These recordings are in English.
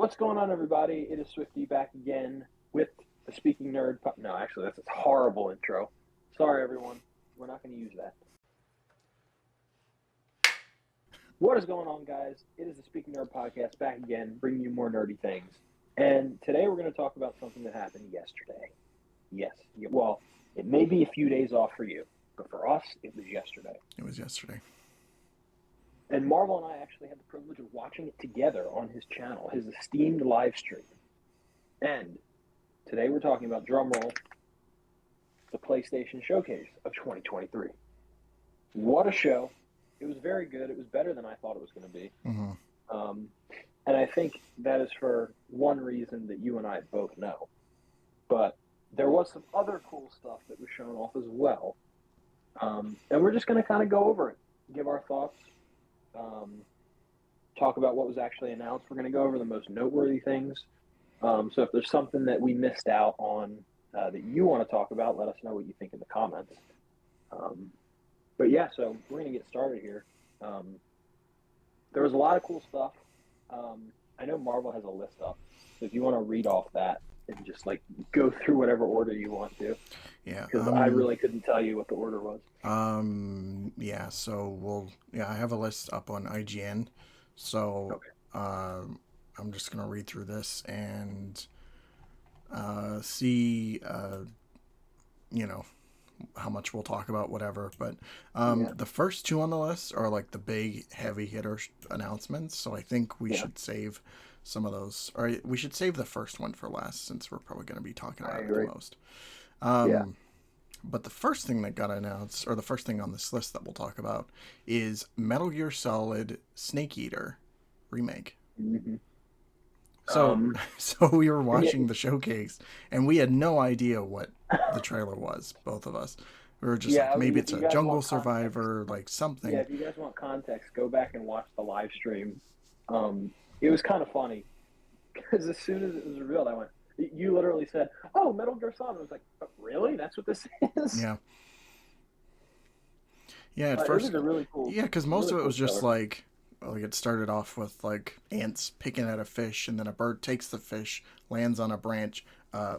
What's going on, everybody? It is Swifty back again with the Speaking Nerd. No, actually, that's a horrible intro. Sorry, everyone. We're not going to use that. What is going on, guys? It is the Speaking Nerd podcast back again, bringing you more nerdy things. And today we're going to talk about something that happened yesterday. Yes. Well, it may be a few days off for you, but for us, it was yesterday. It was yesterday. And Marvel and I actually had the privilege of watching it together on his channel, his esteemed live stream. And today we're talking about, drumroll, the PlayStation Showcase of 2023. What a show. It was very good. It was better than I thought it was going to be. Mm-hmm. And I think that is for one reason that you and I both know. But there was some other cool stuff that was shown off as well. And we're just going to kind of go over it, give our thoughts, talk about what was actually announced. We're going to go over the most noteworthy things. So if there's something that we missed out on that you want to talk about, let us know what you think in the comments. But yeah, so we're going to get started here. There was a lot of cool stuff. I know Marvel has a list up, so if you want to read off that and just like go through whatever order you want to. Yeah. Because I really couldn't tell you what the order was. Yeah. So I have a list up on IGN. So, Okay. I'm just gonna read through this and see, how much we'll talk about, whatever. But the first two on the list are like the big heavy hitter announcements. So I think we should save some of those, or we should save the first one for last, since we're probably going to be talking about it the most. But the first thing that got announced, or the first thing on this list that we'll talk about, is Metal Gear Solid Snake Eater remake. Mm-hmm. So we were watching the showcase, and we had no idea what the trailer was, both of us. We were just like, maybe it's a jungle survivor, like something. Yeah, if you guys want context, go back and watch the live stream. It was kind of funny, because as soon as it was revealed, I went, you literally said, "Oh, Metal Gear Solid." I was like, oh, really? That's what this is? Yeah. Yeah, at first. It was a really cool. Yeah, because most of it was just like it started off with like ants picking at a fish, and then a bird takes the fish, lands on a branch,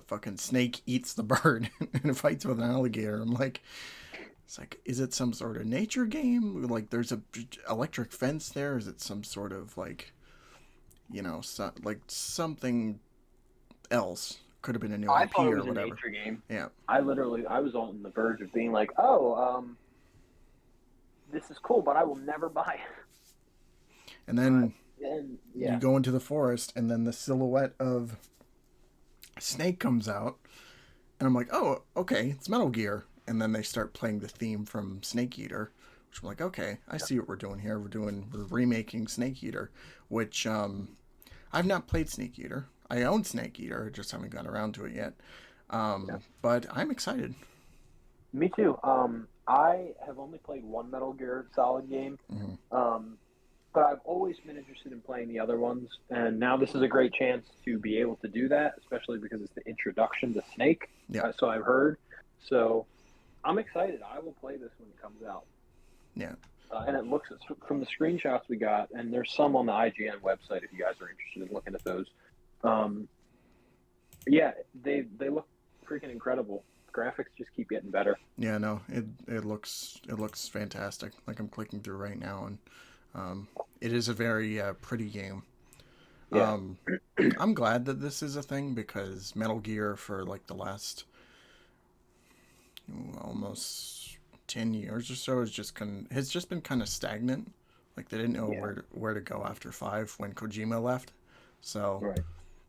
fucking snake eats the bird, and fights with an alligator. I'm like, it's like, is it some sort of nature game? Like, there's a electric fence there. Is it some sort of like, like something else? Could have been a new IP or whatever. A nature game. Yeah. I was on the verge of being like, oh, this is cool, but I will never buy it. And then you go into the forest, and then the silhouette of Snake comes out, and I'm like, oh, okay, it's Metal Gear. And then they start playing the theme from Snake Eater, which I'm like, okay, I see what we're doing here. We're remaking Snake Eater, which I've not played Snake Eater. I own Snake Eater, just haven't gotten around to it yet. But I'm excited. Me too. I have only played one Metal Gear Solid game. Mm-hmm. But I've always been interested in playing the other ones, and now this is a great chance to be able to do that, especially because it's the introduction to Snake. Yeah. So I've heard. So I'm excited. I will play this when it comes out. Yeah. And it looks, from the screenshots we got, and there's some on the IGN website if you guys are interested in looking at those. Yeah, they look freaking incredible. Graphics just keep getting better. Yeah, no, it looks fantastic. Like, I'm clicking through right now, and it is a very pretty game. Yeah. I'm glad that this is a thing, because Metal Gear for like the last almost 10 years or so has just been kind of stagnant. Like, they didn't know where to go after 5 when Kojima left. So,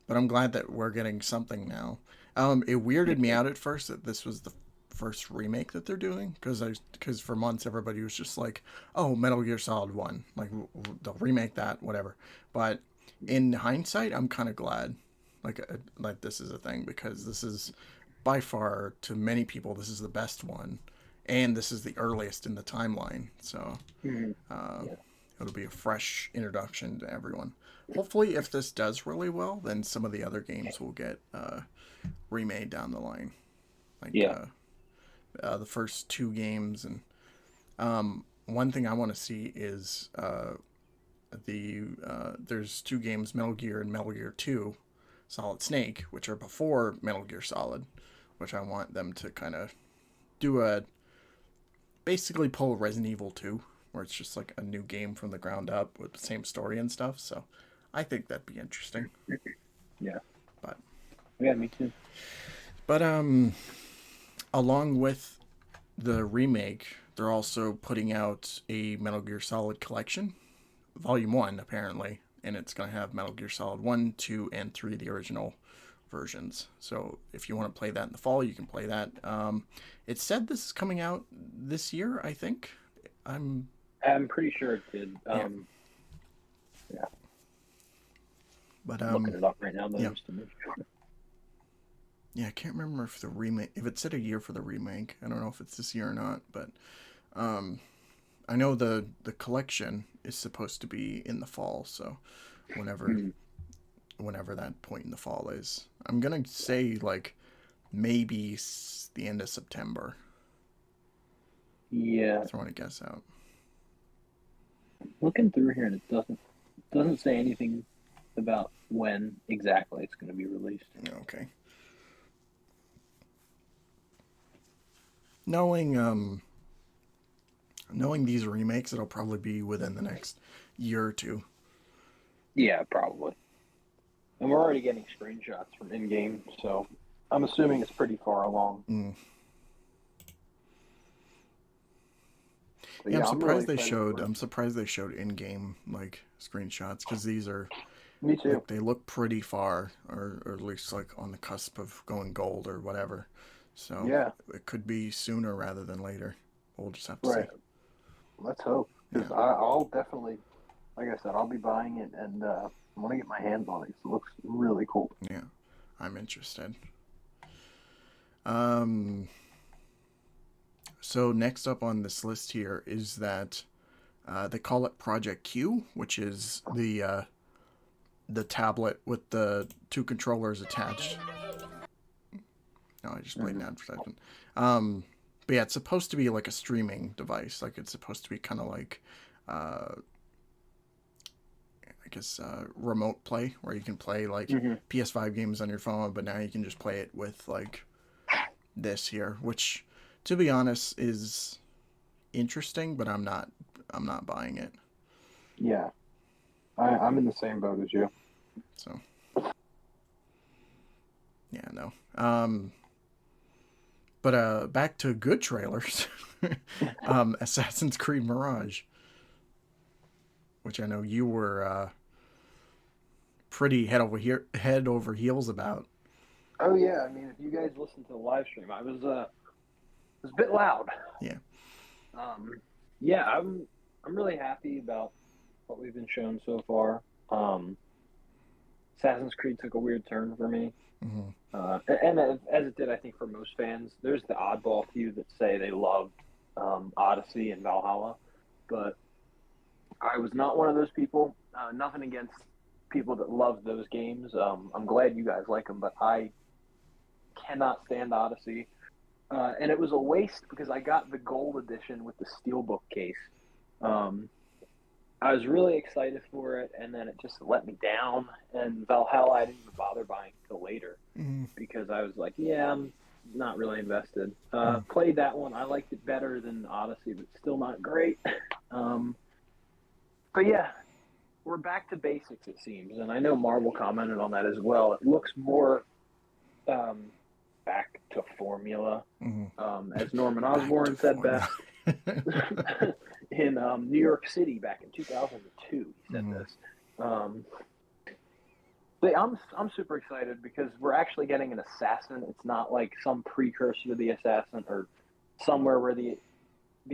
but I'm glad that we're getting something now. It weirded me out at first that this was the first remake that they're doing, because for months everybody was just like, oh, Metal Gear Solid 1, like, they'll remake that, whatever. But in hindsight, I'm kind of glad like this is a thing, because this is by far, to many people, this is the best one, and this is the earliest in the timeline, so it'll be a fresh introduction to everyone. Hopefully, if this does really well, then some of the other games will get remade down the line, like the first 2 games. And one thing I want to see is there's two games, Metal Gear and Metal Gear 2 Solid Snake, which are before Metal Gear Solid, which I want them to kind of basically pull Resident Evil 2, where it's just like a new game from the ground up with the same story and stuff. So I think that'd be interesting. Yeah. But yeah, me too. But along with the remake, they're also putting out a Metal Gear Solid collection, Volume 1 apparently, and it's going to have Metal Gear Solid 1, 2, and 3, the original versions. So if you want to play that in the fall, you can play that. It said this is coming out this year, I think. I'm pretty sure it did. Yeah. But I'm looking it up right now, though, yeah. just to make sure. Yeah, I can't remember if the remake, if it said a year for the remake. I don't know if it's this year or not, but I know the collection is supposed to be in the fall, so whenever that point in the fall is. I'm gonna say like maybe the end of September. Yeah. Throwing a guess out. Looking through here, and it doesn't say anything about when exactly it's going to be released. Okay. Knowing these remakes, it'll probably be within the next year or two. Yeah, probably. And we're already getting screenshots from in-game, so I'm assuming it's pretty far along. Yeah, I'm surprised they showed. I'm surprised they showed in-game like screenshots, because these are. Me too. Like, they look pretty far, or at least like on the cusp of going gold or whatever. So yeah, it could be sooner rather than later. We'll just have to see. Let's hope. Because I'll definitely, like I said, I'll be buying it, and I want to get my hands on it. It looks really cool. Yeah, I'm interested. So next up on this list here is that they call it Project Q, which is the tablet with the two controllers attached. No, I just played an advertisement. But yeah, it's supposed to be like a streaming device. Like, it's supposed to be kind of like, I guess, remote play, where you can play like PS5 games on your phone, but now you can just play it with like this here, which, to be honest, is interesting, but I'm not buying it. Yeah, I'm in the same boat as you. So, yeah, no. But back to good trailers. Assassin's Creed Mirage, which I know you were pretty head over heels about. Oh yeah, I mean, if you guys listened to the live stream, I was a bit loud. Yeah. Yeah, I'm really happy about what we've been shown so far. Assassin's Creed took a weird turn for me. And as it did, I think, for most fans. There's the oddball few that say they love Odyssey and Valhalla, but I was not one of those people. Nothing against people that love those games. I'm glad you guys like them, but I cannot stand Odyssey. And it was a waste because I got the gold edition with the steelbook case. I was really excited for it, and then it just let me down. And Valhalla, I didn't even bother buying until later because I was like, yeah, I'm not really invested. Played that one. I liked it better than Odyssey, but still not great. But yeah, we're back to basics, it seems. And I know Marvel commented on that as well. It looks more back to formula, as Norman Osborn said best. In New York City back in 2002, he said this. But I'm super excited because we're actually getting an assassin. It's not like some precursor to the assassin or somewhere where the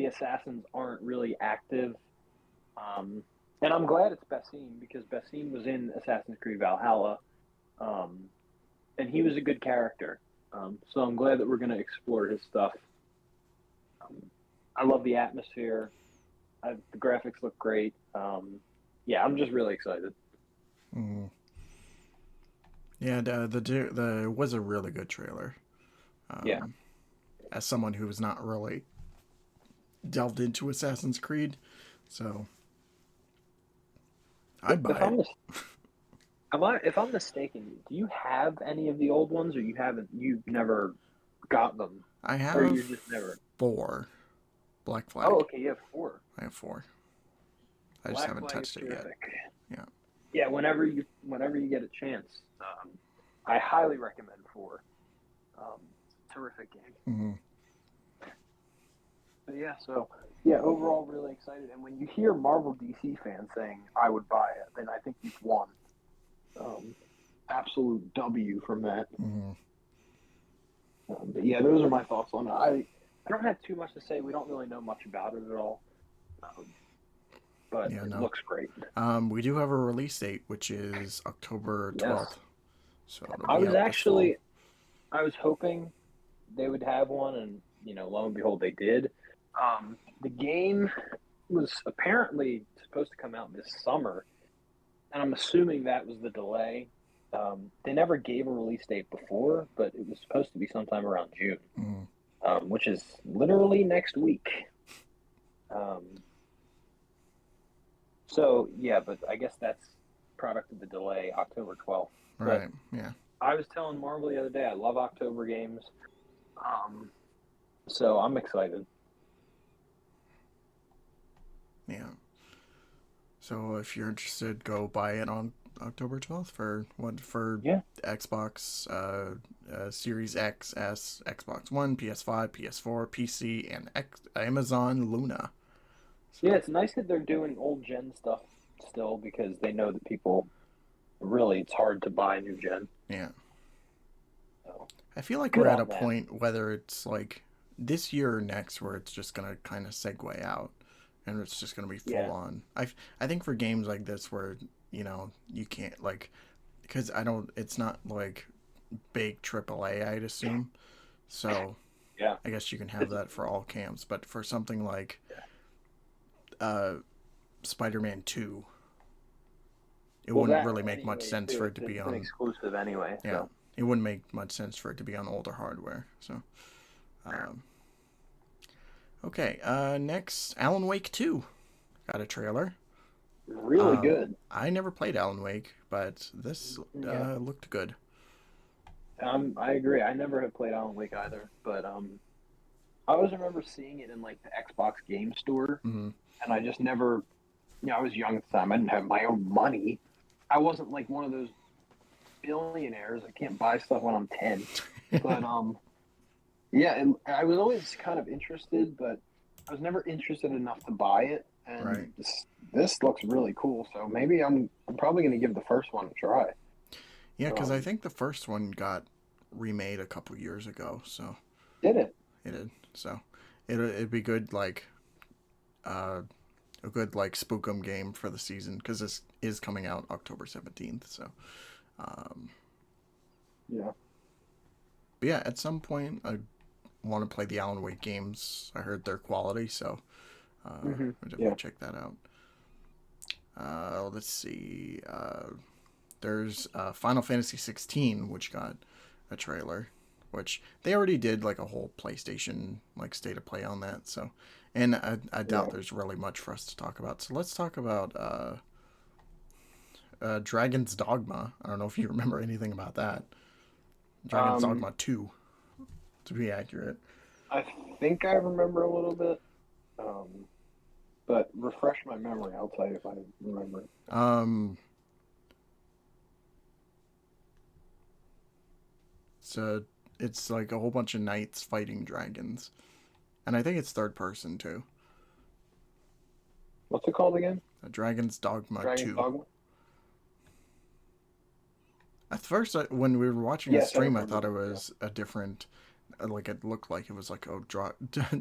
assassins aren't really active. And I'm glad it's Basim because Basim was in Assassin's Creed Valhalla, and he was a good character. So I'm glad that we're going to explore his stuff. I love the atmosphere. The graphics look great. Yeah, I'm just really excited. Yeah, the was a really good trailer. Yeah. As someone who was not really delved into Assassin's Creed, so I'd If buy I'm it. if I'm mistaken, do you have any of the old ones, or you've never got them, I or have you just never? 4 Black Oh, Flag. okay, you have 4. I have 4. I just Black haven't Flag is touched it yet. terrific. Yeah. Yeah, whenever you get a chance, I highly recommend 4. Terrific game. Mm-hmm. But yeah, so yeah, overall really excited. And when you hear Marvel DC fans saying I would buy it, then I think you've won. Um, Absolute W from that. Mm-hmm. But yeah, those are my thoughts on it. I don't have too much to say. We don't really know much about it at all, um, but Yeah, it no. looks great. We do have a release date, which is October Yes, 12th. So it'll I be was out this fall. actually I was hoping they would have one, and lo and behold, they did. The game was apparently supposed to come out this summer, and I'm assuming that was the delay. They never gave a release date before, but it was supposed to be sometime around June, Mm-hmm. which is literally next week. Um, so yeah, but I guess that's product of the delay, October 12th. But Right. Yeah. I was telling Marvel the other day, I love October games, so I'm excited. Yeah. So if you're interested, go buy it on October 12th for Yeah, Xbox Series X, S, Xbox One, PS5, PS4, PC, and Amazon Luna. yeah, So it's nice that they're doing old gen stuff still because they know that people really it's hard to buy new gen. yeah, So I feel like we're good at a on them. point whether it's like this year or next where it's just gonna kind of segue out, and it's just gonna be full Yeah, on. I think for games like this where you can't like because I don't. It's not like big AAA, I'd assume. So yeah. I guess you can have It's that for all camps. But for something like uh, Spider-Man 2, it well wouldn't that really make much anyway sense too. for it to be It's an on. exclusive anyway, Yeah, so it wouldn't make much sense for it to be on older hardware. So, um, okay. Next, Alan Wake 2 got a trailer. really good. I never played Alan Wake, but this Yeah, looked good. I agree. I never have played Alan Wake either, but I always remember seeing it in like the Xbox game store, Mm-hmm. and I just never. I was young at the time. I didn't have my own money. I wasn't like one of those billionaires. I can't buy stuff when I'm 10. But yeah, and I was always kind of interested, but I was never interested enough to buy it. And Right. this looks really cool. So maybe I'm probably going to give the first one a try. Yeah, because I Um, think the first one got remade a couple years ago, so did it? it did. So it'd be good uh, a good like spookum game for the season because this is coming out October 17th. So um, Yeah. but yeah, at some point I want to play the Alan Wake games. I heard their quality, so I'll definitely Yeah. check that out. Let's see. There's Final Fantasy 16, which got a trailer, which they already did like a whole PlayStation like state of play on that. So, and I doubt Yeah. there's really much for us to talk about. So let's talk about Dragon's Dogma. I don't know if you remember anything about that. Dragon's Um, Dogma 2, to be accurate. I think I remember a little bit. Um, but refresh my memory. I'll tell you if I remember. Um, so it's like a whole bunch of knights fighting dragons, and I think it's third person too. What's it called again? Dragon's Dogma Dragon's 2. Dogma? At first, when we were watching a Yes, I stream, I remember thought it that. Yeah. was a different, like it looked like it was like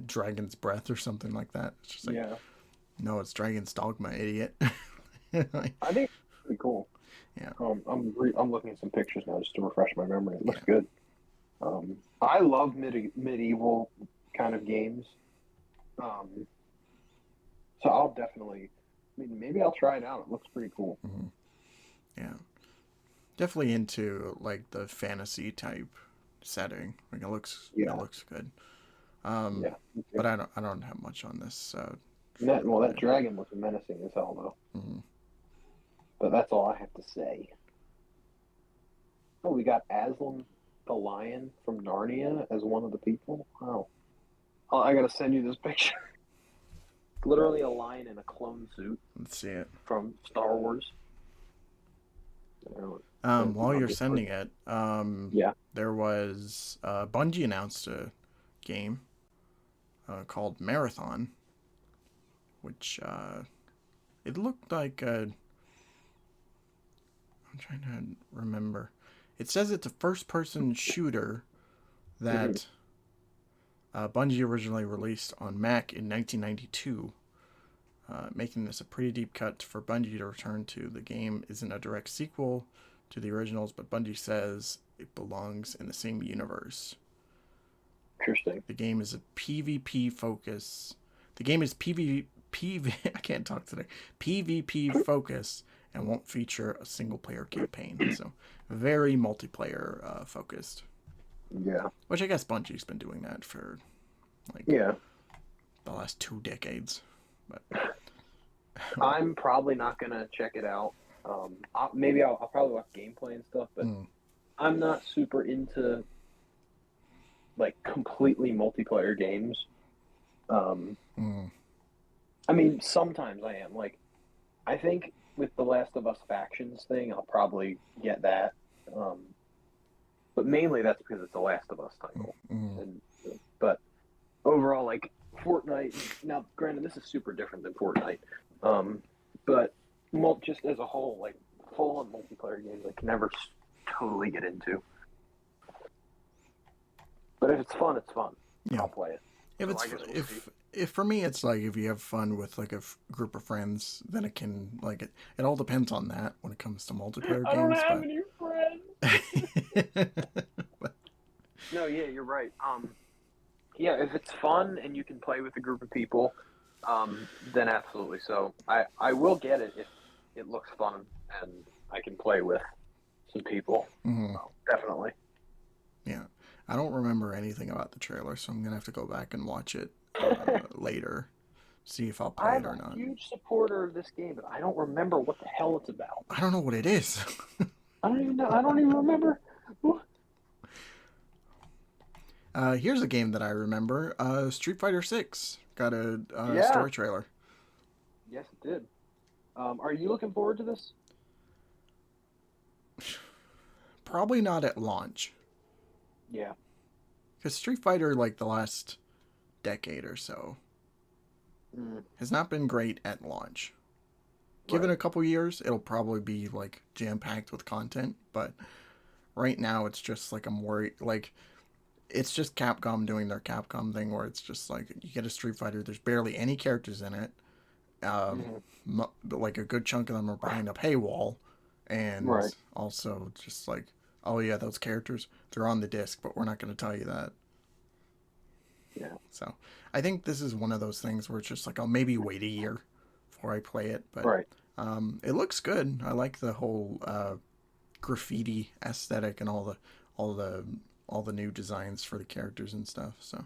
Dragon's Breath or something like that. It's just like, Yeah. no, it's Dragon's Dogma, idiot. Like, I think it's pretty cool. yeah, I'm looking at some pictures now just to refresh my memory. It looks yeah, good. I love medieval kind of games. Um, so I'll definitely. I mean, maybe I'll try it out. It looks pretty cool. hmm yeah. Definitely into like the fantasy type setting. Like it Yeah. looks good. Um, Yeah. Me too. but I don't have much on this Well, trailer that yet. dragon looks menacing as hell, though. hmm But that's all I have to say. Oh, we got Aslan the lion from Narnia as one of the people. Wow. Oh, I gotta send you this picture. Literally a lion in a clone suit. Let's see it. From Star Wars. While you're sending it, yeah, there was Bungie announced a game called Marathon, which it looked like I'm trying to remember. It says it's a first-person shooter that Bungie originally released on Mac in 1992. Making this a pretty deep cut for Bungie to return to. The game isn't a direct sequel to the originals, but Bungie says it belongs in the same universe. Interesting. The game is a PvP focus. The game is I can't talk today. PvP focus and won't feature a single player campaign. So very multiplayer focused. Yeah. Which I guess Bungie's been doing that for the last 2 decades. But I'm probably not gonna check it out. Maybe I'll probably watch gameplay and stuff, but I'm not super into completely multiplayer games. I mean, sometimes I am. I think with the Last of Us Factions thing, I'll probably get that. But mainly that's because it's a Last of Us title. But overall, Fortnite. Now, granted, this is super different than Fortnite. But just as a whole, full-on multiplayer games, I can never totally get into. But if it's fun, it's fun. Yeah. I'll play it. If for me, it's if you have fun with a group of friends, then it can it all depends on that when it comes to multiplayer games. I don't have any friends. No, yeah, you're right. Yeah, if it's fun and you can play with a group of people, then absolutely. So I will get it if it looks fun and I can play with some people. So, definitely. Yeah. I don't remember anything about the trailer, so I'm going to have to go back and watch it later, see if I'll play it or not. I'm a huge supporter of this game, but I don't remember what the hell it's about. I don't know what it is. I don't even know. I don't even remember. Here's a game that I remember. Street Fighter 6 got a story trailer. Yes, it did. Are you looking forward to this? Probably not at launch. Yeah. Because Street Fighter, the last decade or so, has not been great at launch. Given a couple years, it'll probably be, jam-packed with content. But right now, it's just, I'm worried, it's just Capcom doing their Capcom thing where it's just, you get a Street Fighter, there's barely any characters in it. A good chunk of them are behind a paywall. And also just, oh yeah, those characters, they're on the disc, but we're not going to tell you that. Yeah. So I think this is one of those things where it's just I'll maybe wait a year before I play it. But it looks good. I like the whole graffiti aesthetic and all the new designs for the characters and stuff. So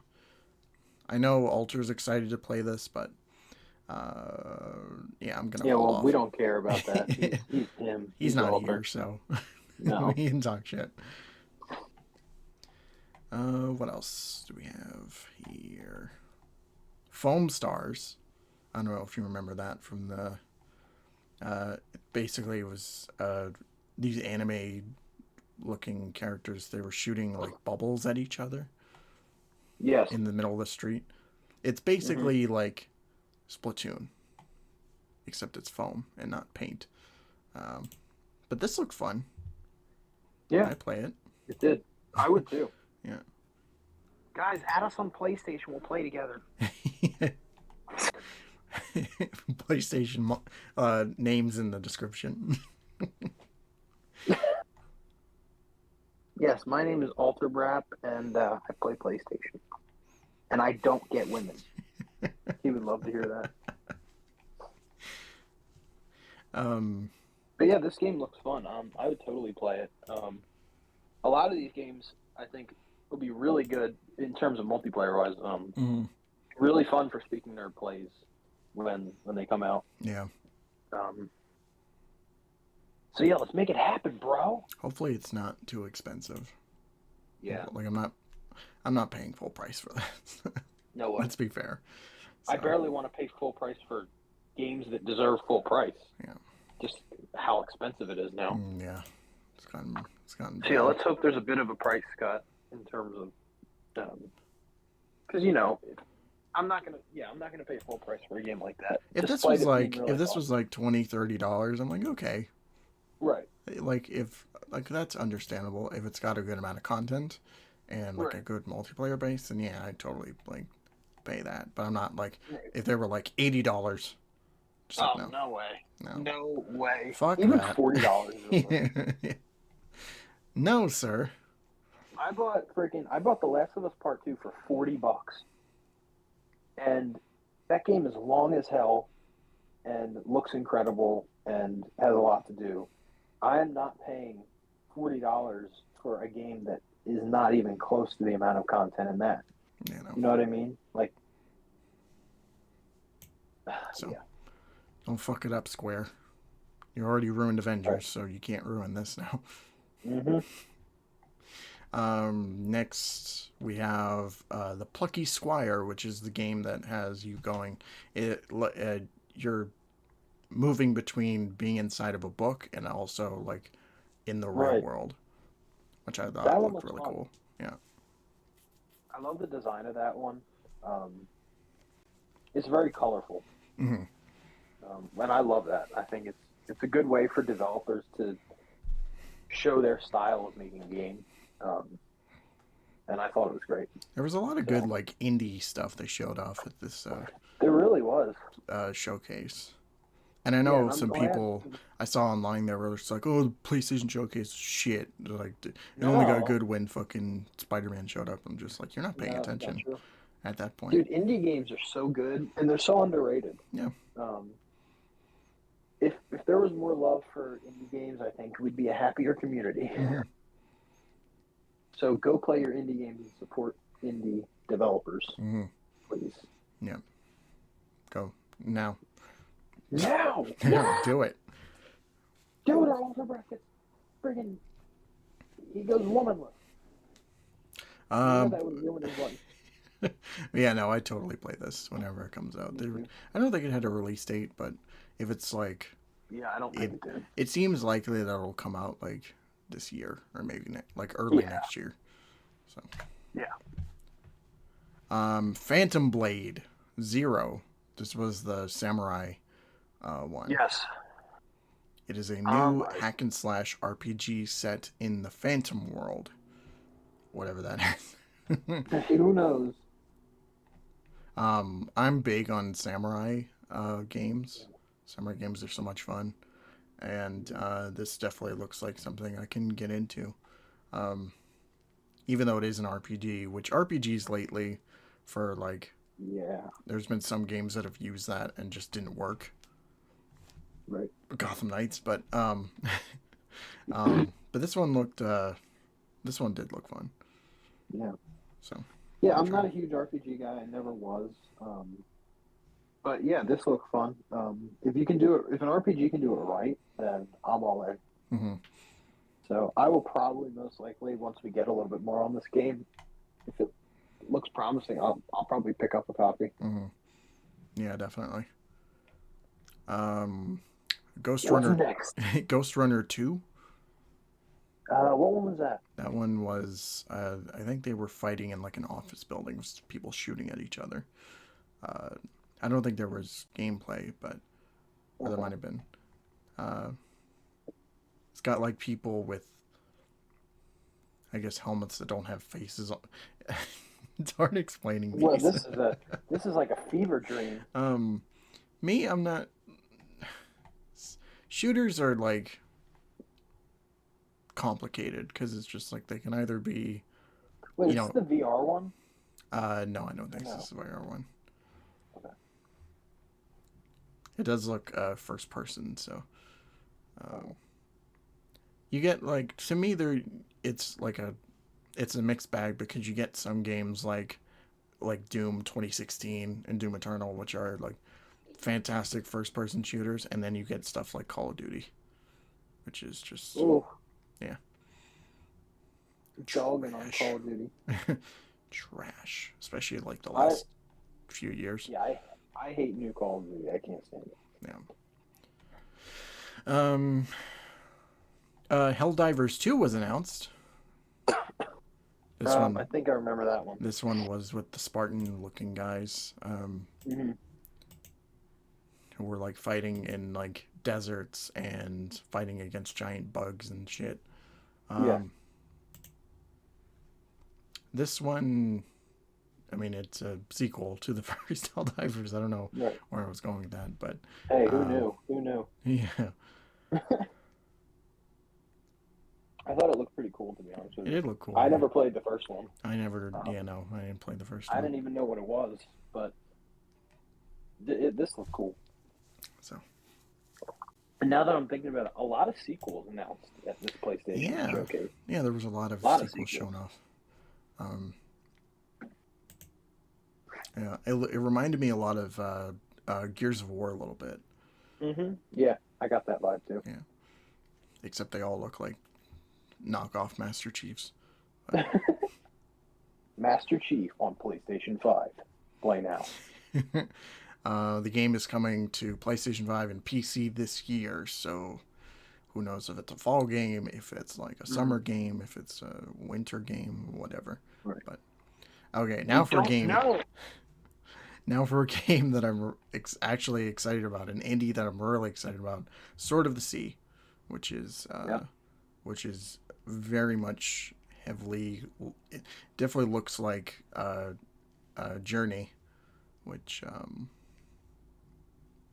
I know Alter's excited to play this, but yeah, I'm gonna. Yeah, well, off. We don't care about that. He's him. He's not Alter. Here, so. No. He can talk shit. What else do we have here? Foam Stars. I don't know if you remember that from the... basically, it was these anime-looking characters. They were shooting, bubbles at each other. Yes. In the middle of the street. It's basically like Splatoon. Except it's foam and not paint. But this looked fun. Yeah. I play it. It did. I would too. Yeah. Guys, add us on PlayStation. We'll play together. PlayStation names in the description. Yes, my name is Alterbrap, and I play PlayStation. And I don't get women. He would love to hear that. But yeah, this game looks fun. I would totally play it. A lot of these games, I think, will be really good in terms of multiplayer-wise. Really fun for speaking nerd plays when they come out. Yeah. So yeah, let's make it happen, bro. Hopefully, it's not too expensive. Yeah. Like I'm not paying full price for that. No way. Let's be fair. I So, barely want to pay full price for games that deserve full price. yeah. Just how expensive it is now. Yeah. It's gotten So yeah, bad. let's hope there's a bit of a price cut in terms of, because I'm not gonna pay full price for a game like that. If this was like $20-$30, I'm like, okay. Right. Like if like that's understandable if it's got a good amount of content and like a good multiplayer base, then yeah, I'd totally like pay that. But I'm not like if they were like $80. Oh, like, no way. No way. Fuck even that. $40. No, sir. I bought The Last of Us Part 2 for $40. And that game is long as hell and looks incredible and has a lot to do. I am not paying $40 for a game that is not even close to the amount of content in that. You know what I mean? Like, so yeah. Don't fuck it up, Square. You already ruined Avengers, so you can't ruin this now. Next we have the Plucky Squire, which is the game that has you going. You're moving between being inside of a book and also like in the real world, which I thought looked really cool. Yeah, I love the design of that one. It's very colorful, and I love that. I think it's a good way for developers to show their style of making a game. And I thought it was great. There was a lot of good like indie stuff they showed off at this. There really was showcase, and I know some people I saw online there were just like, "Oh, the PlayStation showcase is shit." They're like, it only got good when fucking Spider-Man showed up. I'm just like, you're not paying attention at that point. Dude, indie games are so good and they're so underrated. Yeah. If there was more love for indie games, I think we'd be a happier community. So go play your indie games and support indie developers, please. Yeah. Go now. Now. Do it. Do it or Walter Brackets. Friggin' he goes womanless. That would ruin his life. Yeah, no, I totally play this whenever it comes out. I don't think it had a release date, but if it's like, I don't think it did. It seems likely that it'll come out like this year or maybe early next year. So Phantom Blade 0. This was the samurai one. Yes. It is a new hack and slash RPG set in the Phantom world. Whatever that is. Who knows? I'm big on samurai games. Samurai games are so much fun. And this definitely looks like something I can get into. Even though it is an RPG, which RPGs lately, for like, there's been some games that have used that and just didn't work. Right. Gotham Knights, but but this one did look fun. Yeah. So. Yeah, I'm not a huge RPG guy. I never was. But yeah, this looked fun. If you can do it, if an RPG can do it right, then I'm all in. So I will probably most likely, once we get a little bit more on this game, if it looks promising, I'll probably pick up a copy. Yeah, definitely. Ghost Runner. Next? Ghost Runner 2. What one was that? That one was, I think they were fighting in like an office building with people shooting at each other. I don't think there was gameplay, but there might have been. It's got like people with, I guess, helmets that don't have faces on. It's hard explaining these. Well, this is like a fever dream. Me, I'm not. Shooters are like complicated because it's just like they can either be. Wait, is this the VR one? No, I don't think this is the VR one. Okay. It does look first person, so. You get like, to me, it's a mixed bag because you get some games like Doom 2016 and Doom Eternal, which are like fantastic first person shooters, and then you get stuff like Call of Duty. which is just Ooh, yeah, dogging on Call of Duty. trash, especially like the I last few years. yeah, I hate new Call of Duty. I can't stand it. Yeah. Um. Helldivers 2 was announced. This I one, think I remember that one. this one was with the Spartan-looking guys, Mm-hmm. who were like fighting in like deserts and fighting against giant bugs and shit. Yeah. This one, I mean, it's a sequel to the first Helldivers. I don't know Right. where I was going with that, but Hey, who knew? Who knew? yeah, I thought it looked pretty cool, to be honest with it you. did look cool. I Yeah. never played the first one. No, I didn't play the first I one. didn't even know what it was, but this looked cool. So. And now that I'm thinking about it, a lot of sequels announced at this PlayStation showcase. Yeah, there was a lot of sequels shown off. Yeah, it reminded me a lot of Gears of War a little bit. Mm-hmm. Yeah, I got that vibe too. Yeah, except they all look like knockoff Master Chiefs. Master Chief on PlayStation 5. Play now. The game is coming to PlayStation 5 and PC this year, so who knows if it's a fall game, if it's like a summer game, if it's a winter game, whatever. Right. But okay, now for a game. Now for a game that I'm actually excited about, an indie that I'm really excited about, Sword of the Sea, which is very much heavily. It definitely looks like Journey, which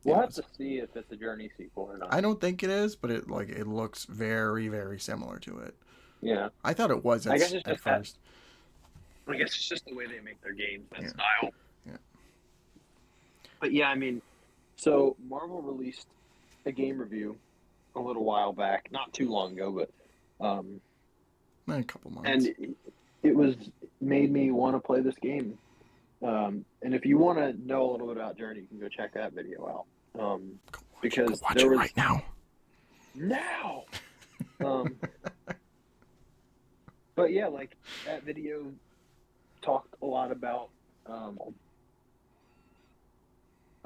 we'll have to see if it's a Journey sequel or not. I don't think it is, but it looks very, very similar to it. Yeah, I thought it was at first. I guess it's just the way they make their games, that Yeah. style. Yeah. But yeah, I mean, so Marvel released a game review a little while back, not too long ago, but a couple months. And it made me want to play this game. And if you want to know a little bit about Journey, you can go check that video out. Because watch it right now. Now. But yeah, like that video talked a lot about. I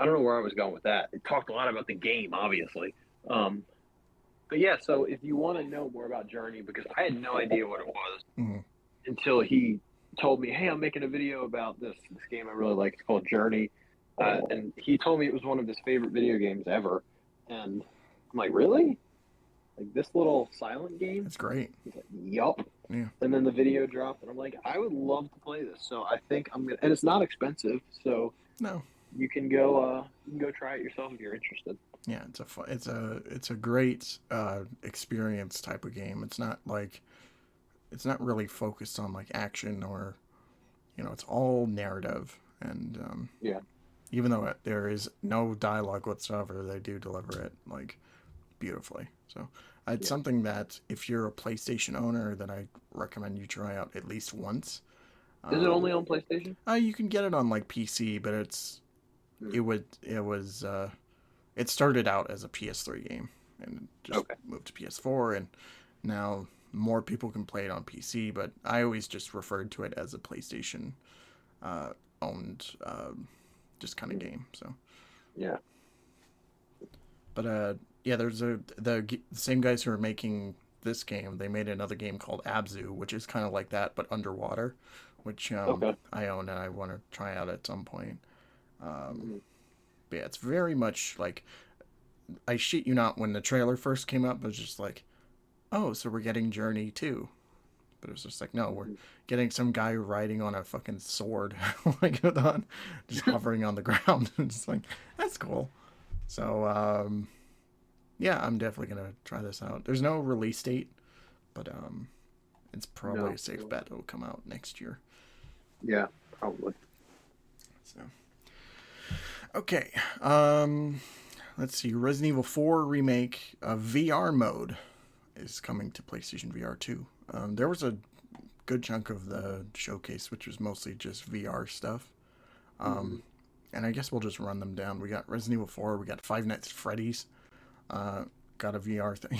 don't know where I was going with that. It talked a lot about the game, obviously. But yeah, so if you want to know more about Journey, because I had no idea what it was until he told me, hey, I'm making a video about this game I really like. It's called Journey. And he told me it was one of his favorite video games ever. And I'm like, really? Like this little silent game? It's great. He's like, yup. Yeah. And then the video dropped, and I'm like, I would love to play this. So I think I'm gonna, and it's not expensive, so no, you can go try it yourself if you're interested. Yeah, it's a great experience type of game. It's not really focused on like action or, it's all narrative, and yeah. Even though there is no dialogue whatsoever, they do deliver it like beautifully. So it's something that if you're a PlayStation owner, that I recommend you try out at least once. Is it only on PlayStation? You can get it on like PC, but it started out as a PS3 game and just moved to PS4, and now more people can play it on PC, but I always just referred to it as a PlayStation owned just kind of game. So yeah. But there's the same guys who are making this game. They made another game called Abzu, which is kind of like that but underwater, which I own and I want to try out at some point. But yeah, it's very much like, I shit you not, when the trailer first came up, it was just like, oh, so we're getting Journey 2. But it was just like, no, we're getting some guy riding on a fucking sword, like just hovering on the ground. It's like, that's cool. So, yeah, I'm definitely going to try this out. There's no release date, but it's probably a safe bet it'll come out next year. Yeah, probably. So, okay. Let's see. Resident Evil 4 Remake VR mode is coming to PlayStation VR 2. There was a good chunk of the showcase which was mostly just VR stuff. And I guess we'll just run them down. We got Resident Evil 4. We got Five Nights at Freddy's. Got a VR thing.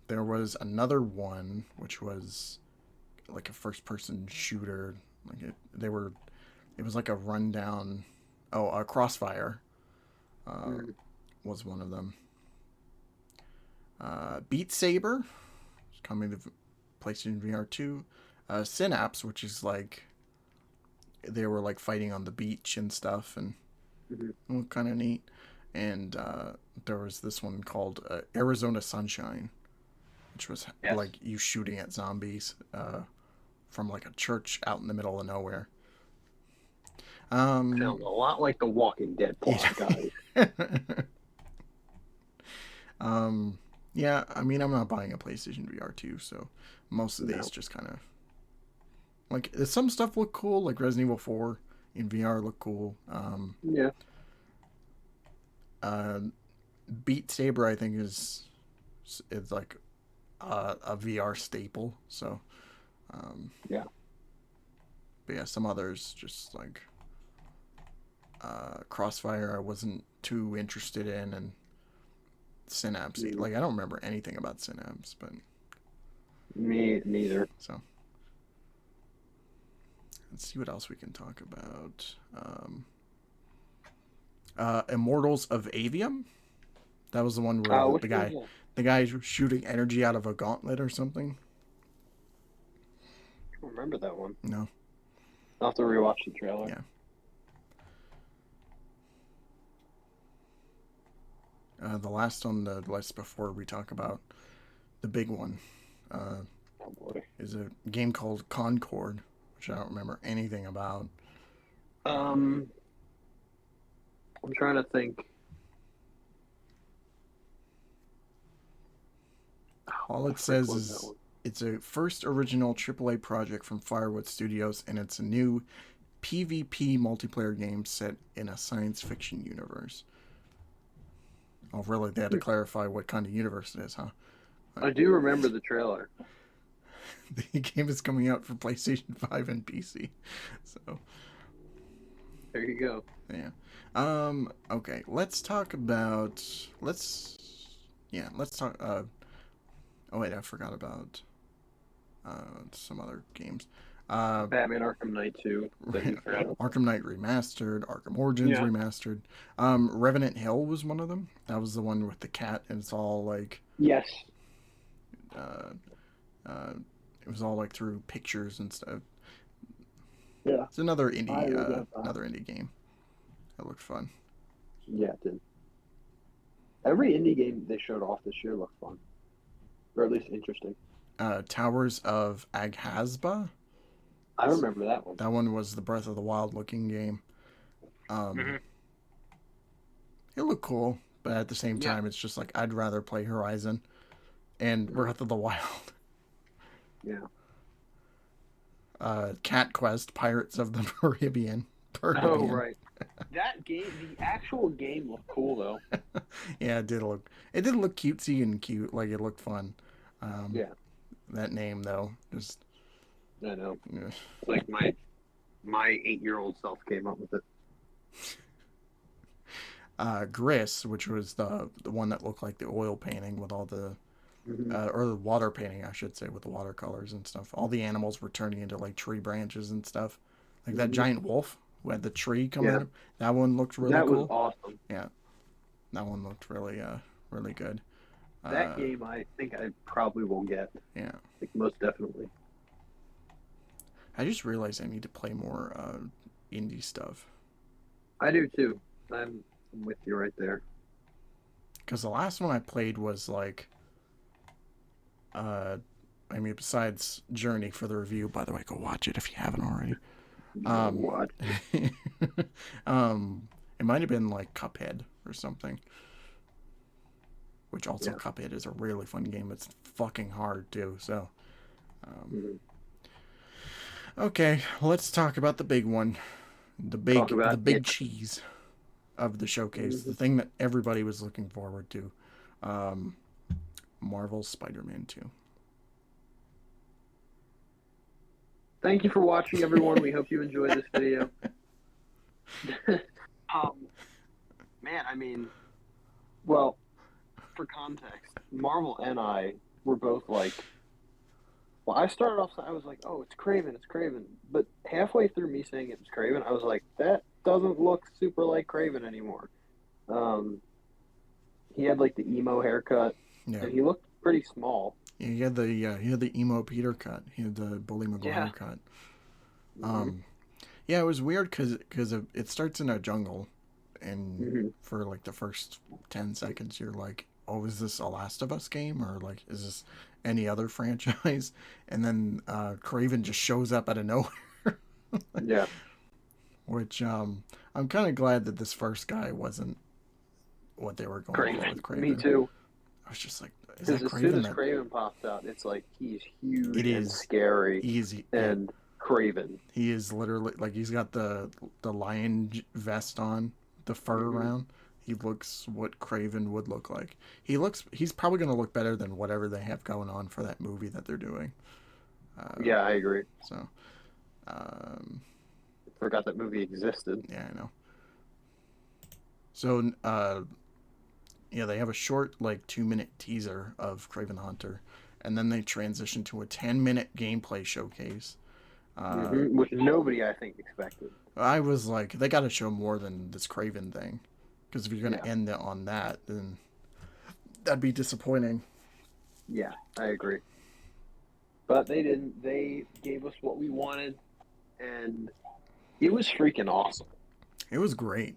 There was another one which was like a first-person shooter. Like it was like a rundown. Oh, Crossfire was one of them. Beat Saber is coming to PlayStation VR 2. Synapse, which is like they were like fighting on the beach and stuff, and kind of neat. And there was this one called Arizona Sunshine, which was like you shooting at zombies from like a church out in the middle of nowhere. Sounds a lot like the Walking Dead plot, guys. Yeah, I mean, I'm not buying a PlayStation VR 2, so most of these just kind of like some stuff look cool, like Resident Evil 4 in VR look cool. Beat Saber, I think, is like a VR staple. So, yeah. But yeah, some others just like Crossfire, I wasn't too interested in, and Synapse. Like I don't remember anything about Synapse, but me neither. So let's see what else we can talk about. Immortals of Avium. That was the one where the guy shooting energy out of a gauntlet or something. I don't remember that one. No. I'll have to rewatch the trailer. Yeah. The last on the list before we talk about the big one is a game called Concord, which I don't remember anything about. I'm trying to think. All it says is it's a first original AAA project from Firewood Studios, and it's a new PvP multiplayer game set in a science fiction universe. Oh, really? They had to clarify what kind of universe it is, huh? I do remember the trailer. The game is coming out for PlayStation 5 and PC. So there you go. Yeah. Okay, let's talk about oh wait, I forgot about some other games. Batman Arkham Knight 2. Arkham Knight Remastered, Arkham Origins Remastered. Revenant Hill was one of them. That was the one with the cat, and it's all like yes. It was all like through pictures and stuff. Yeah, it's another indie game. That looked fun. Yeah, it did. Every indie game they showed off this year looked fun, or at least interesting. Towers of Aghasba. I remember that one. That one was the Breath of the Wild looking game. It looked cool, but at the same time, it's just like I'd rather play Horizon and Breath of the Wild. Yeah. Cat Quest, Pirates of the Caribbean. Oh, right. That game, the actual game looked cool, though. Yeah, it did look cutesy and cute. Like, it looked fun. Yeah. That name, though, just... I know. Yeah. Like, my 8-year-old self came up with it. Gris, which was the one that looked like the oil painting with all the... or the water painting, I should say, with the watercolors and stuff. All the animals were turning into, like, tree branches and stuff. Like that giant wolf who had the tree coming up. That one looked really cool. That was awesome. Yeah. That one looked really, really good. That game, I think I probably will get. Yeah. Like, most definitely. I just realized I need to play more indie stuff. I do, too. I'm with you right there. Because the last one I played was, like... I mean, besides Journey for the review, by the way, go watch it if you haven't already. What? It might have been like Cuphead or something. Which also Cuphead is a really fun game. It's fucking hard too. So, okay, let's talk about the big one, the big cheese of the showcase, the thing that everybody was looking forward to, Marvel's Spider-Man 2. Thank you for watching, everyone. We hope you enjoyed this video. Man, I mean, well, for context, Marvel and I were both like, well, I started off, I was like, oh, it's Craven, it's Craven. But halfway through me saying it was Craven, I was like, that doesn't look super like Craven anymore. Um, he had like the emo haircut, Yeah. and he looked pretty small. Yeah, he had the emo Peter cut. He had the Bully Maguire Yeah. cut. Mm-hmm. Yeah, it was weird because it starts in a jungle, and Mm-hmm. for like the first 10 seconds, you're like, "Oh, is this a Last of Us game or like is this any other franchise?" And then Craven just shows up out of nowhere, Yeah. which I'm kind of glad that this first guy wasn't what they were going for Craven. with Me Craven. too. I was just like, "Is Because that as soon Craven?" as That Craven pops out, it's like he's huge it and is. scary Easy. Yeah, and Craven. he is literally like he's got the lion vest on, the fur Mm-hmm. around. He looks what Craven would look like. He's probably going to look better than whatever they have going on for that movie that they're doing. Yeah, I agree. So, um, Forgot that movie existed. yeah, I know. So, yeah, they have a short, like 2 minute teaser of Craven the Hunter, and then they transition to a 10-minute gameplay showcase. Which nobody, I think, expected. I was like, they got to show more than this Craven thing, because if you're going Yeah. to end it on that, then that'd be disappointing. Yeah, I agree. But they didn't. They gave us what we wanted, and it was freaking awesome. It was great.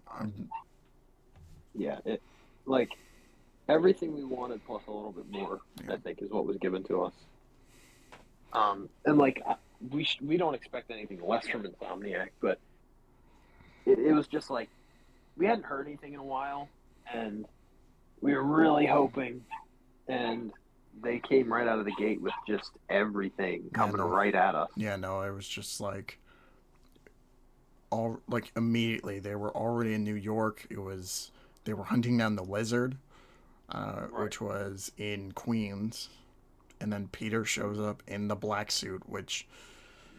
Yeah, it like everything we wanted plus a little bit more. Yeah. I think is what was given to us. And like we don't expect anything less from Insomniac, but it was just like we hadn't heard anything in a while, and we were really hoping, and they came right out of the gate with just everything coming right at us. Yeah, no, it was just like all like immediately they were already in New York. They were hunting down the lizard, Right. which was in Queens, and then Peter shows up in the black suit, which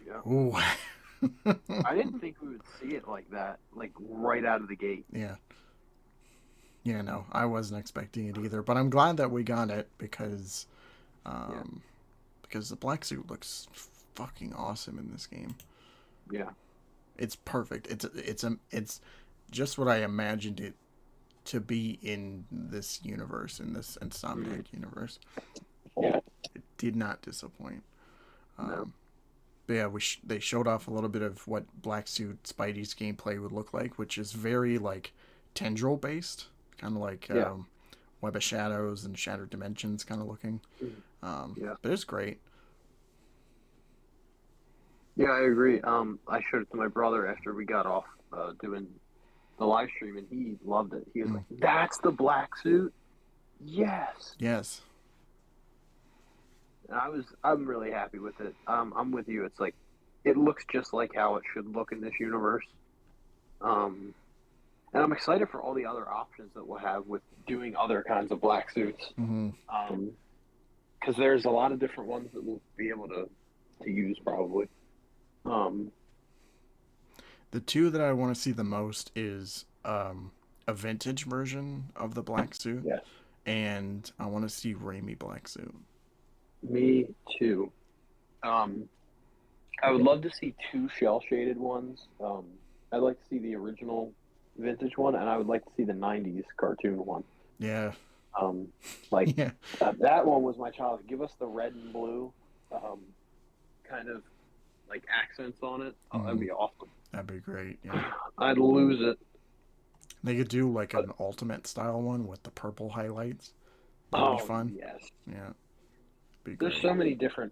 Yeah. ooh. I didn't think we would see it like that, like right out of the gate. Yeah. Yeah, no, I wasn't expecting it either, but I'm glad that we got it because because the black suit looks fucking awesome in this game. Yeah. It's perfect. It's just what I imagined it to be in this universe, in this Insomniac universe. Yeah. It did not disappoint. No. But yeah, they showed off a little bit of what Black Suit Spidey's gameplay would look like, which is very like tendril based, kind of like Web of Shadows and Shattered Dimensions kind of looking. But it's great. Yeah, I agree. I showed it to my brother after we got off doing the live stream, and he loved it. He was like, "That's the black suit." Yes. Yes. And I'm really happy with it. I'm with you. It's like, it looks just like how it should look in this universe. And I'm excited for all the other options that we'll have with doing other kinds of black suits. Because there's a lot of different ones that we'll be able to use probably. The two that I want to see the most is a vintage version of the black suit. Yes. And I want to see Raimi black suit. Me too. I would love to see two shell shaded ones. I'd like to see the original vintage one, and I would like to see the '90s cartoon one. Yeah. That one was my childhood. Give us the red and blue, kind of like accents on it. Oh, that'd be awesome. That'd be great. Yeah. I'd lose it. They could do like an ultimate style one with the purple highlights. That'd be fun. Yes. Yeah. There's so many different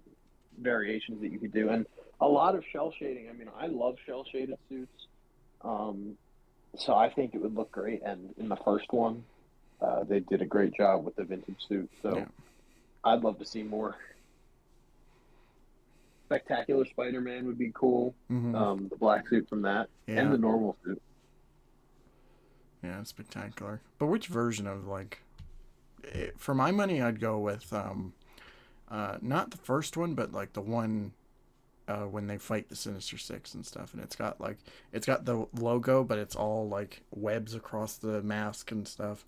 variations that you could do, and a lot of shell shading. I mean, I love shell shaded suits, so I think it would look great. And in the first one, they did a great job with the vintage suit. So I'd love to see more. Spectacular Spider-Man would be cool. The black suit from that, and the normal suit. Yeah, spectacular. But which version of for my money, I'd go with not the first one, but like the one when they fight the Sinister Six and stuff, and it's got the logo, but it's all like webs across the mask and stuff.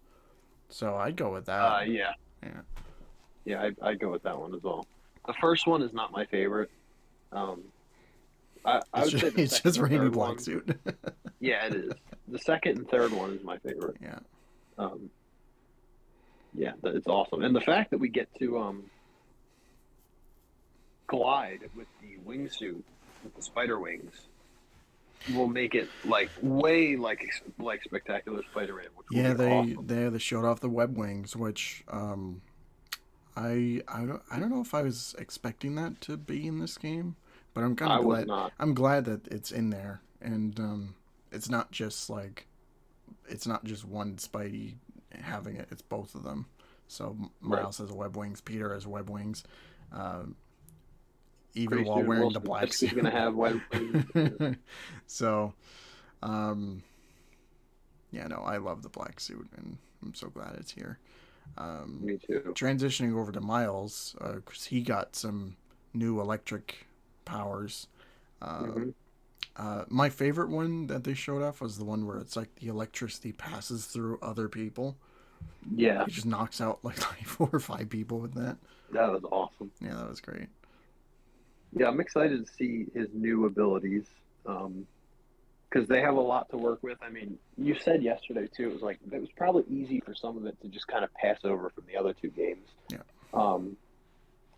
So I'd go with that. Yeah, Yeah. yeah, I'd go with that one as well. The first one is not my favorite. Um, I would say the It's second just and Randy third one. Blacksuit. Yeah, it is. The second and third one is my favorite. Yeah. Um, yeah, it's awesome, and the fact that we get to glide with the wingsuit with the spider wings will make it like way like Spectacular Spider-Man, which will Yeah, be awesome. they showed off the web wings, which I don't know if I was expecting that to be in this game, but I'm kind I of was glad. not. I'm glad that it's in there, and it's not just one Spidey having it. It's both of them. So Right. Miles has web wings, Peter has web wings, uh, even Pretty while soon, Will wearing the Smith black is suit. gonna have web wings. So, um, yeah, no, I love the black suit, and I'm so glad it's here. Um, Me too. Transitioning over to Miles, because he got some new electric powers. Uh, Hmm. my favorite one that they showed off was the one where it's like the electricity passes through other people. Yeah, He just knocks out like 4 or 5 people with that. that was awesome. Yeah, that was great. Yeah, I'm excited to see his new abilities. Because they have a lot to work with. I mean, you said yesterday too. It was like it was probably easy for some of it to just kind of pass over from the other two games, Yeah, um,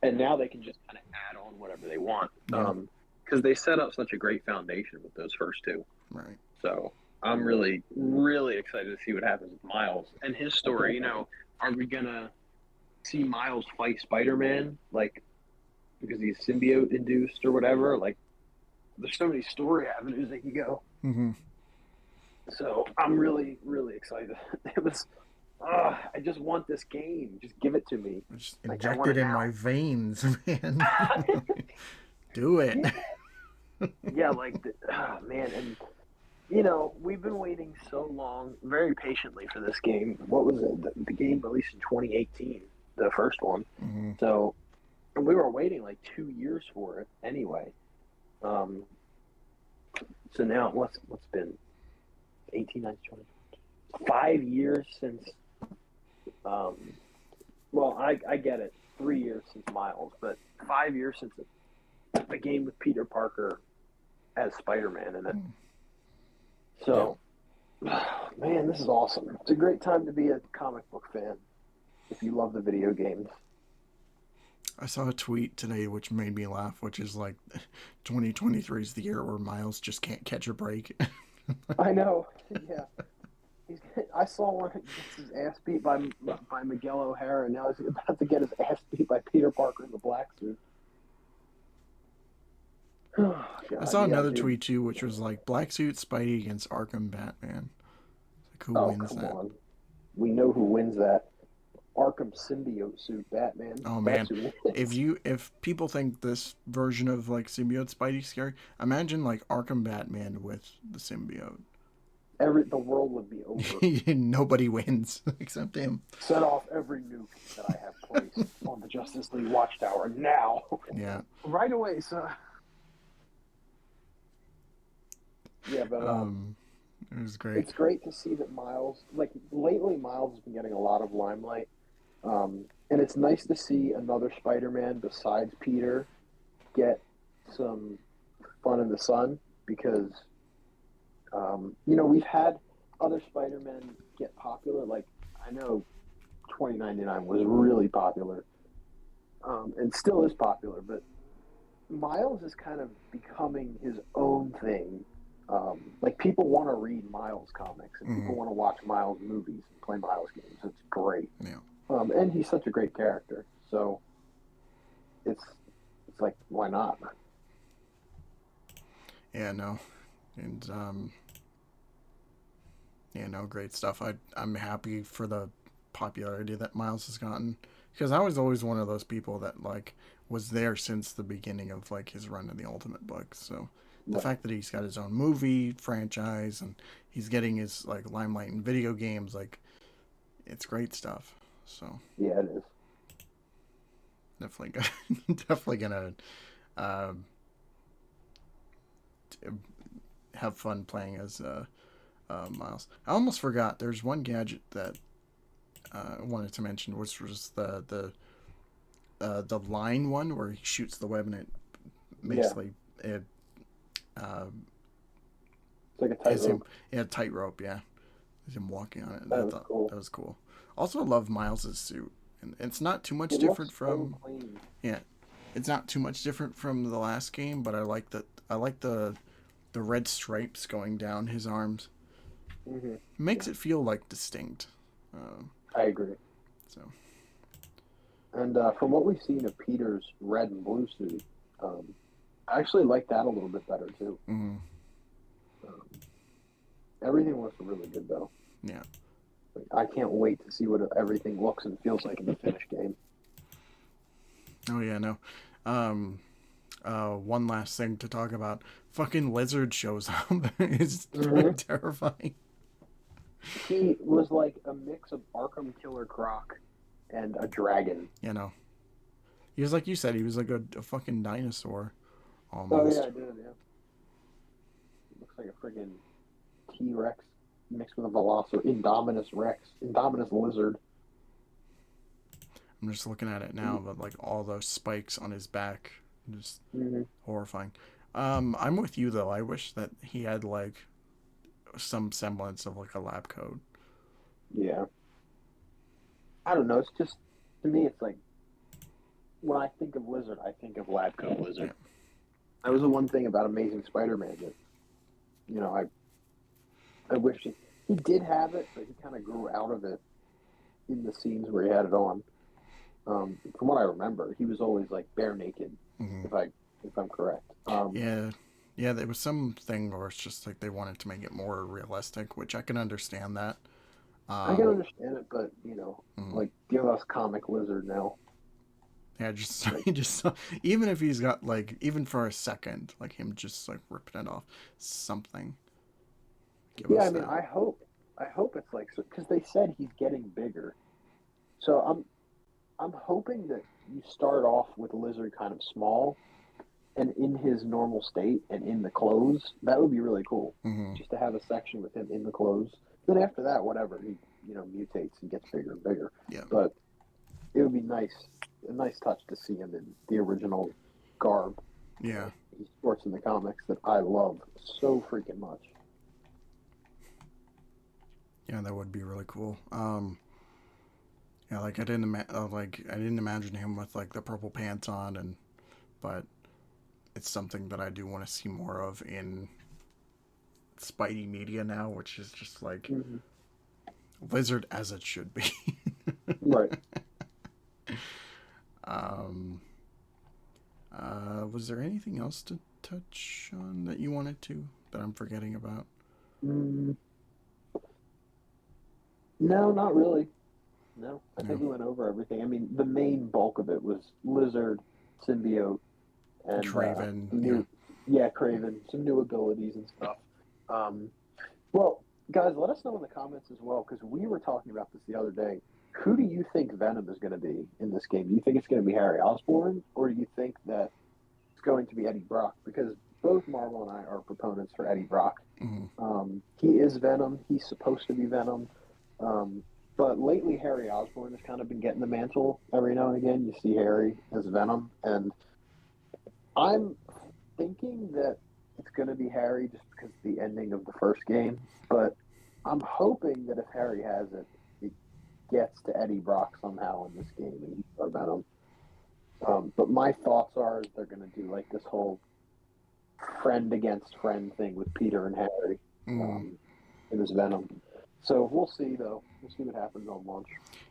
and now they can just kind of add on whatever they want. yeah, Because they set up such a great foundation with those first two. right. So I'm really, really excited to see what happens with Miles and his story. Are we gonna see Miles fight Spider-Man like because he's symbiote induced or whatever? Like, there's so many story avenues they can go. Mm-hmm. So I'm really, really excited. It was, I just want this game. Just give it to me. Just Like I inject want it it in my now. veins, man. Do it. Yeah, yeah. Like, man, and we've been waiting so long, very patiently for this game. What was it? The game released in 2018, the first one. Mm-hmm. So we were waiting like 2 years for it anyway. Um, so now what's been 18, 19, 20, 5 years since um, well, I get it. 3 years since Miles, but 5 years since a game with Peter Parker as Spider-Man in it. Yeah. So, man, this is awesome. It's a great time to be a comic book fan if you love the video games. I saw a tweet today which made me laugh, which is like 2023 is the year where Miles just can't catch a break. I know. Yeah. I saw one who gets his ass beat by Miguel O'Hara, and now he's about to get his ass beat by Peter Parker in the black suit. Oh, I God, saw yeah, another dude. tweet too, which was like Black Suit Spidey against Arkham Batman. Like, who Oh, wins come that? on. We know who wins that. Arkham symbiote suit Batman. Oh That's man, who wins. if people think this version of like symbiote Spidey scary, imagine like Arkham Batman with the symbiote. The world would be over. Nobody wins except him. Set off every nuke that I have placed on the Justice League Watchtower now. Yeah. Right away, sir. Yeah, but It was great. it's great to see that Miles, like lately, Miles has been getting a lot of limelight. And it's nice to see another Spider-Man besides Peter get some fun in the sun because, we've had other Spider-Men get popular. Like, I know 2099 was really popular, and still is popular, but Miles is kind of becoming his own thing. Like, people want to read Miles comics and Mm-hmm. people want to watch Miles movies and play Miles games. It's great. Yeah. And he's such a great character. So it's like, why not? Yeah. No. And yeah. No. Great stuff. I'm happy for the popularity that Miles has gotten because I was always one of those people that like was there since the beginning of like his run in the Ultimate books. So the Right. fact that he's got his own movie franchise and he's getting his like limelight in video games, like it's great stuff. So Yeah, it is. definitely definitely gonna uh, have fun playing as Miles. I almost forgot. There's one gadget that wanted to mention, which was the line one where he shoots the web and it basically it it's like a tightrope. Yeah, tightrope. Yeah, him walking on it. And That I was thought cool. that was cool. Also, I love Miles's suit, and it's not too much It different looks from so clean. yeah, it's not too much different from the last game, but I like that. I like the red stripes going down his arms. Mm-hmm. Makes it feel like distinct. I agree. So, And from what we've seen of Peter's red and blue suit, I actually like that a little bit better too. mm-hmm. Everything looks really good though. Yeah. I can't wait to see what everything looks and feels like in the finished game. Oh yeah, no. One last thing to talk about. Fucking lizard shows up. It's pretty terrifying. He was like a mix of Arkham Killer Croc and a dragon. You know. He was like you said, he was like a fucking dinosaur. Almost. Oh yeah, I did, yeah. Looks like a friggin' T-Rex mixed with a Indominus Rex. Indominus lizard. I'm just looking at it now, but like all those spikes on his back, just horrifying. I'm with you though. I wish that he had like some semblance of like a lab coat. Yeah. I don't know. It's just, to me, it's like, when I think of lizard, I think of lab coat lizard. Yeah. That was the one thing about Amazing Spider-Man that, you know, I wish he did have it, but he kind of grew out of it in the scenes where he had it on. From what I remember, he was always like bare naked, if I'm correct. Yeah, there was something where it's just like they wanted to make it more realistic, which I can understand that. I can understand it, but you know, like give us comic lizard now. Yeah, just even if he's got like even for a second, like him just like ripping it off, something. Yeah, I mean, I hope it's like, because they said he's getting bigger, so I'm hoping that you start off with Lizard kind of small, and in his normal state and in the clothes. That would be really cool, just to have a section with him in the clothes. Then after that, whatever, he mutates and gets bigger and bigger. Yeah, but it would be a nice touch to see him in the original garb. Yeah, he sports in the comics that I love so freaking much. Yeah, that would be really cool. Yeah, like I didn't imagine him with like the purple pants on, but it's something that I do want to see more of in Spidey media now, which is just like Lizard as it should be. Right. Was there anything else to touch on that you wanted to that I'm forgetting about? No, not really. No, I think we went over everything. I mean, the main bulk of it was Lizard, Symbiote, and Craven. Craven. Some new abilities and stuff. Well, guys, let us know in the comments as well, because we were talking about this the other day. Who do you think Venom is going to be in this game? Do you think it's going to be Harry Osborn, or do you think that it's going to be Eddie Brock? Because both Marvel and I are proponents for Eddie Brock. He is Venom. He's supposed to be Venom. But lately, Harry Osborn has kind of been getting the mantle. Every now and again, you see Harry as Venom. And I'm thinking that it's going to be Harry just because of the ending of the first game. But I'm hoping that if Harry has it, it gets to Eddie Brock somehow in this game and he's our Venom. But my thoughts are they're going to do like this whole friend against friend thing with Peter and Harry in this Venom. So we'll see, though. We'll see what happens on launch.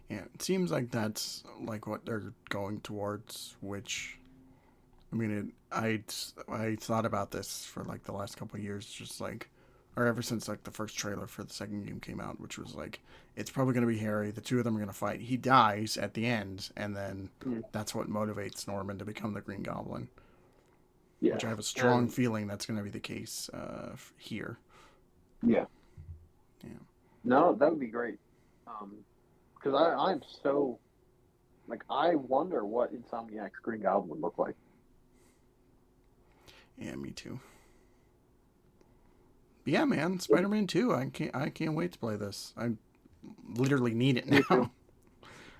Yeah, it seems like that's like what they're going towards, which, I mean, I thought about this for like the last couple of years, just like, or ever since like the first trailer for the second game came out, which was like, it's probably going to be Harry. The two of them are going to fight. He dies at the end, and then that's what motivates Norman to become the Green Goblin. Yeah. Which I have a strong feeling that's going to be the case here. Yeah. Yeah. No, that would be great. Because I'm so, like, I wonder what Insomniac's Green Goblin would look like. Yeah, me too. But yeah, man, Spider-Man 2. I can't wait to play this. I literally need it now.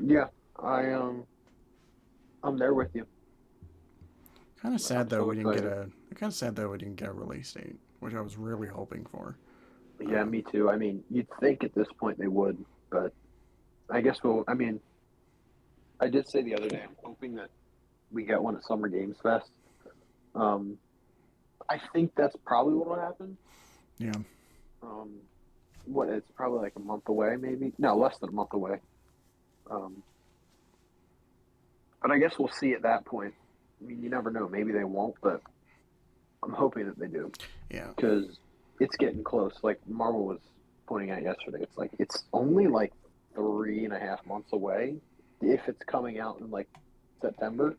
Yeah, I'm there with you. Kind of I'm sad though so we didn't get excited. a. Kind of sad though we didn't get a release date, which I was really hoping for. Yeah, Um, me too. I mean, you'd think at this point they would, but I guess we'll. I mean, I did say the other day I'm hoping that we get one at Summer Games Fest. Um, I think that's probably what will happen. yeah, Um, what it's probably like a month away, maybe. No, less than a month away. Um, but I guess we'll see at that point. I mean, you never know. Maybe they won't, but I'm hoping that they do yeah, because it's getting close. Like Marvel was pointing out yesterday, it's like it's only like 3.5 months away if it's coming out in like September.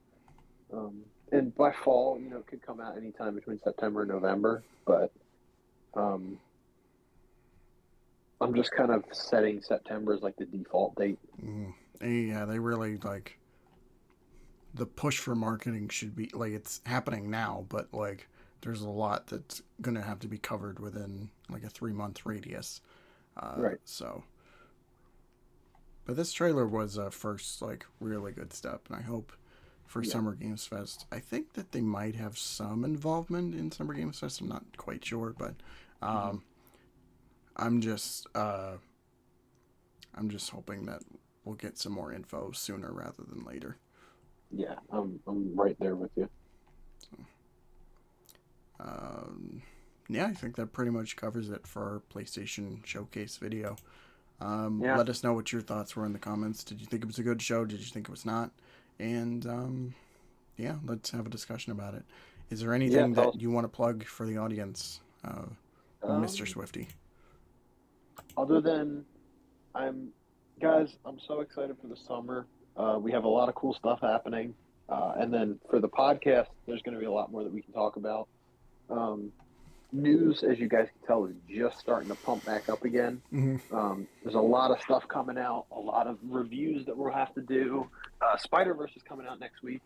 And by fall, it could come out anytime between September and November. But um, I'm just kind of setting September as like the default date. mm, yeah. They really like the push for marketing should be like it's happening now, but like there's a lot that's gonna have to be covered within like a 3 month radius. Right. So, but this trailer was a first like really good step, and I hope for Yeah. Summer Games Fest. I think that they might have some involvement in Summer Games Fest. I'm not quite sure, but Hmm. um, I'm just uh, I'm just hoping that we'll get some more info sooner rather than later. Yeah. I'm right there with you. So, um, yeah, I think that pretty much covers it for our PlayStation Showcase video. Yeah. Let us know what your thoughts were in the comments. Did you think it was a good show? Did you think it was not? And yeah, let's have a discussion about it. Is there Yeah. anything Tell us. that you want to plug for the audience, Mr. Um, Swifty? Other than I'm so excited for the summer. We have a lot of cool stuff happening. And then for the podcast, there's going to be a lot more that we can talk about. Um, News, as you guys can tell, is just starting to pump back up again. Mm-hmm. There's a lot of stuff coming out, a lot of reviews that we'll have to do. Spider-Verse is coming out next week.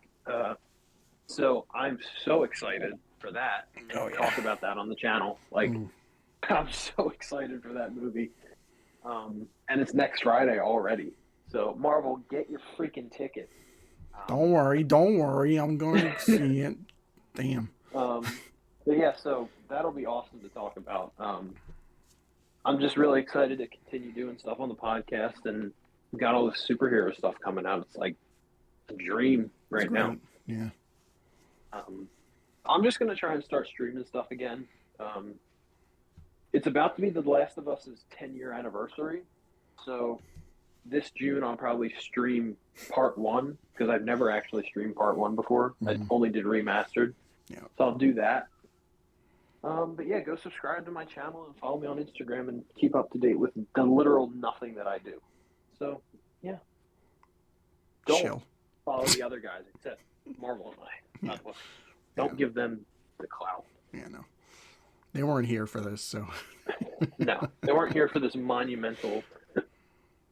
So I'm so excited for that and Oh to yeah. talk about that on the channel. Like, Mm. I'm so excited for that movie. And it's next Friday already. So Marvel, get your freaking tickets. Don't worry, don't worry. I'm gonna see it. Damn. um, but yeah, so that'll be awesome to talk about. I'm just really excited to continue doing stuff on the podcast, and we've got all this superhero stuff coming out. It's like a dream It's right now. great. Yeah. Um, I'm just gonna try and start streaming stuff again. Um, it's about to be The Last of Us's 10-year anniversary, so this June I'll probably stream part one because I've never actually streamed part one before. I Mm-hmm. only did remastered, Yeah. so I'll do that. But yeah, go subscribe to my channel and follow me on Instagram and keep up to date with the literal nothing that I do. So yeah, don't Chill. follow the other guys except Marvel and I. By Yeah. the way, Yeah. don't give them the clout. Yeah. No. They weren't here for this, so. No, they weren't here for this monumental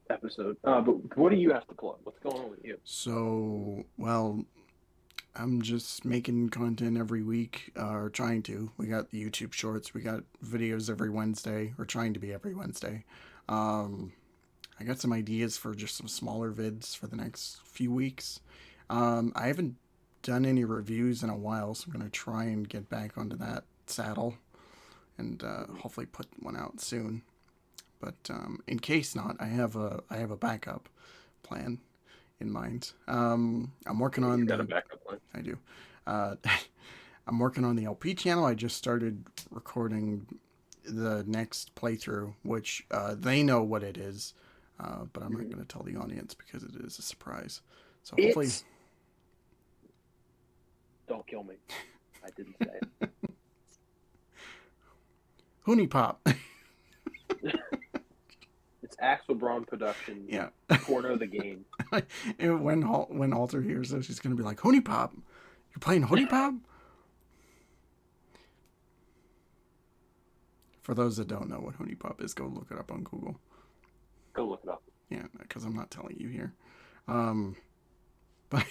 episode. But what do you have to plug? What's going on with you? So, well, I'm just making content every week, or trying to. We got the YouTube shorts. We got videos every Wednesday, or trying to be every Wednesday. Um, I got some ideas for just some smaller vids for the next few weeks. I haven't done any reviews in a while, so I'm gonna try and get back onto that saddle and hopefully put one out soon. But in case not, I have a backup plan in mind. I'm working He's on got a the. backup plan. I do. Uh, I'm working on the LP channel. I just started recording the next playthrough, which they know what it is, but I'm not Mm-hmm. going to tell the audience because it is a surprise. So hopefully, It's don't kill me. I didn't say Hoonie Pop. it. It's Axel Braun Productions. Yeah. Porno the game. And when Alter hears this, she's going to be like, Hoonie Pop? You're playing Hoonie Pop? For those that don't know what Hoonie Pop is, go look it up on Google. Go look it up. Yeah, because I'm not telling you here. Um, but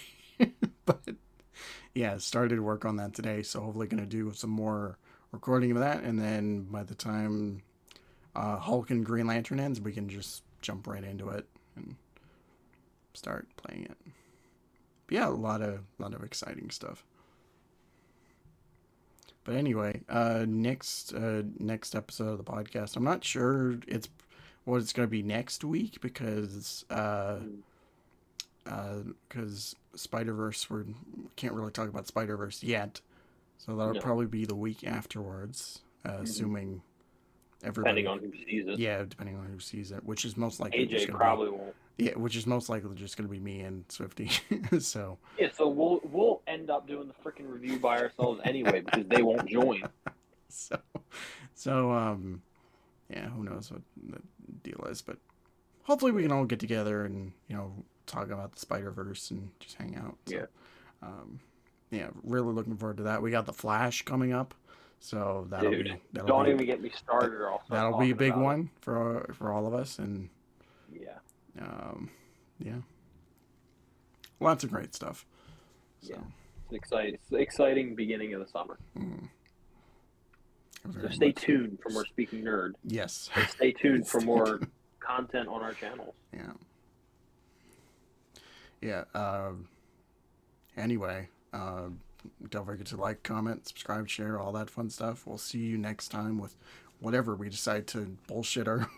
but yeah, started work on that today, so hopefully gonna do some more recording of that, and then by the time Hulk and Green Lantern ends, we can just jump right into it. And start playing it. But yeah, a lot of exciting stuff. But anyway, next episode of the podcast, I'm not sure what it's going to be next week because Spider-Verse, we can't really talk about Spider-Verse yet, so that'll probably be the week afterwards, assuming everybody. Depending on who sees it. Yeah, depending on who sees it, which is most likely AJ probably won't. Yeah, which is most likely just going to be me and Swfte. So yeah, so we'll end up doing the freaking review by ourselves anyway because they won't join. So yeah, who knows what the deal is, but hopefully we can all get together and talk about the Spider-Verse and just hang out. So, yeah. Yeah, really looking forward to that. We got the Flash coming up, so that'll don't even get me started. That'll be a big one for all of us, and yeah, lots of great stuff. So. Yeah, it's exciting beginning of the summer. So stay tuned for more Speaking Nerd. Yes. And stay tuned for more content on our channels. Yeah. Anyway, don't forget to like, comment, subscribe, share, all that fun stuff. We'll see you next time with whatever we decide to bullshit our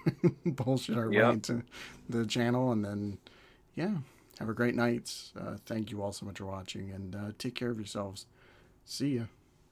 way into the channel. And then, have a great night. Thank you all so much for watching, and take care of yourselves. See ya.